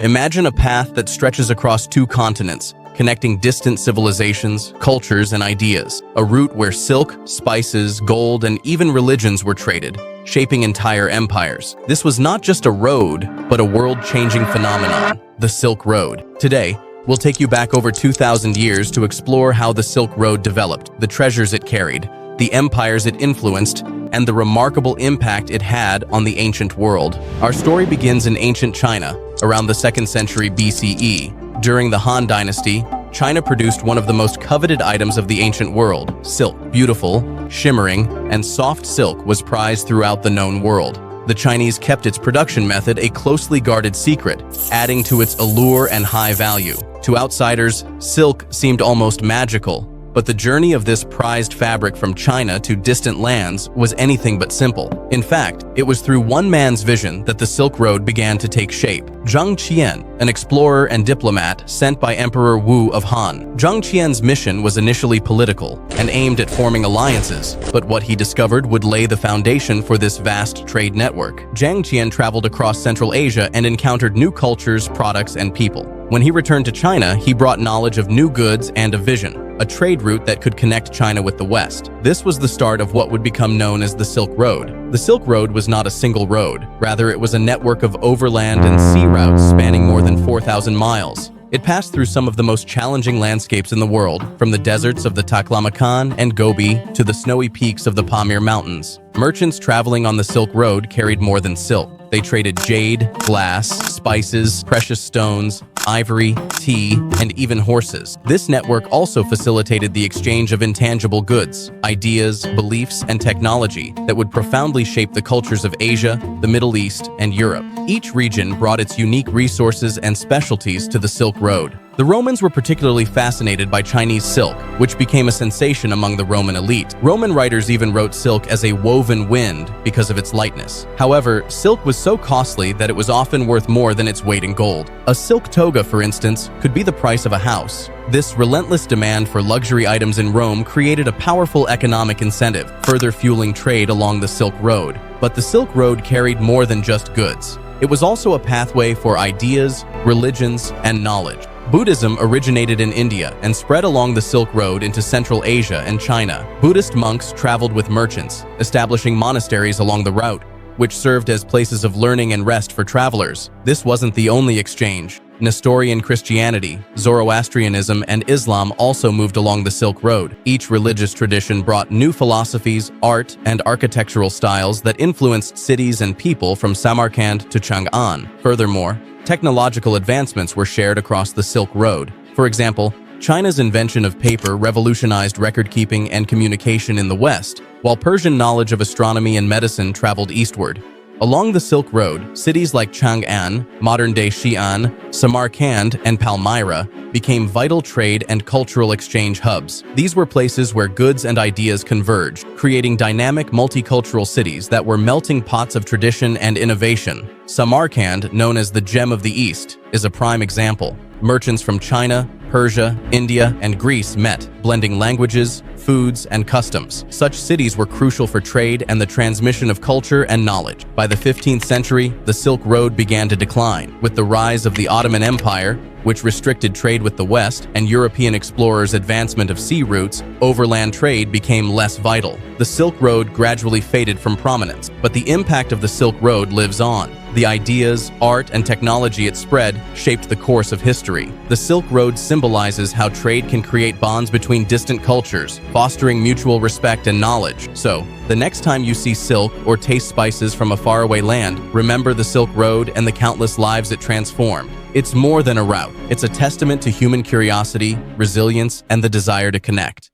Imagine a path that stretches across two continents, connecting distant civilizations, cultures, and ideas. A route where silk, spices, gold, and even religions were traded, shaping entire empires. This was not just a road, but a world-changing phenomenon, the Silk Road. Today, we'll take you back over 2,000 years to explore how the Silk Road developed, the treasures it carried, the empires it influenced, and the remarkable impact it had on the ancient world. Our story begins in ancient China, around the 2nd century BCE. During the Han Dynasty, China produced one of the most coveted items of the ancient world, silk. Beautiful, shimmering, and soft silk was prized throughout the known world. The Chinese kept its production method a closely guarded secret, adding to its allure and high value. To outsiders, silk seemed almost magical, but the journey of this prized fabric from China to distant lands was anything but simple. In fact, it was through one man's vision that the Silk Road began to take shape. Zhang Qian, an explorer and diplomat sent by Emperor Wu of Han. Zhang Qian's mission was initially political and aimed at forming alliances, but what he discovered would lay the foundation for this vast trade network. Zhang Qian traveled across Central Asia and encountered new cultures, products, and people. When he returned to China, he brought knowledge of new goods and a vision, a trade route that could connect China with the West. This was the start of what would become known as the Silk Road. The Silk Road was not a single road. Rather, it was a network of overland and sea routes spanning more than 4,000 miles. It passed through some of the most challenging landscapes in the world, from the deserts of the Taklamakan and Gobi to the snowy peaks of the Pamir Mountains. Merchants traveling on the Silk Road carried more than silk. They traded jade, glass, spices, precious stones, ivory, tea, and even horses. This network also facilitated the exchange of intangible goods, ideas, beliefs, and technology that would profoundly shape the cultures of Asia, the Middle East, and Europe. Each region brought its unique resources and specialties to the Silk Road. The Romans were particularly fascinated by Chinese silk, which became a sensation among the Roman elite. Roman writers even wrote silk as a woven wind because of its lightness. However, silk was so costly that it was often worth more than its weight in gold. A silk toga, for instance, could be the price of a house. This relentless demand for luxury items in Rome created a powerful economic incentive, further fueling trade along the Silk Road. But the Silk Road carried more than just goods. It was also a pathway for ideas, religions, and knowledge. Buddhism originated in India and spread along the Silk Road into Central Asia and China. Buddhist monks traveled with merchants, establishing monasteries along the route, which served as places of learning and rest for travelers. This wasn't the only exchange. Nestorian Christianity, Zoroastrianism, and Islam also moved along the Silk Road. Each religious tradition brought new philosophies, art, and architectural styles that influenced cities and people from Samarkand to Chang'an. Furthermore, technological advancements were shared across the Silk Road. For example, China's invention of paper revolutionized record-keeping and communication in the West, while Persian knowledge of astronomy and medicine traveled eastward. Along the Silk Road, cities like Chang'an, modern-day Qian, Samarkand, and Palmyra became vital trade and cultural exchange hubs. These were places where goods and ideas converged, creating dynamic multicultural cities that were melting pots of tradition and innovation. Samarkand, known as the Gem of the East, is a prime example. Merchants from China, Persia, India, and Greece met, blending languages, foods, and customs. Such cities were crucial for trade and the transmission of culture and knowledge. By the 15th century, the Silk Road began to decline. With the rise of the Ottoman Empire, which restricted trade with the West, and European explorers' advancement of sea routes, overland trade became less vital. The Silk Road gradually faded from prominence, but the impact of the Silk Road lives on. The ideas, art, and technology it spread shaped the course of history. The Silk Road symbolizes how trade can create bonds between distant cultures, fostering mutual respect and knowledge. So, the next time you see silk or taste spices from a faraway land, remember the Silk Road and the countless lives it transformed. It's more than a route. It's a testament to human curiosity, resilience, and the desire to connect.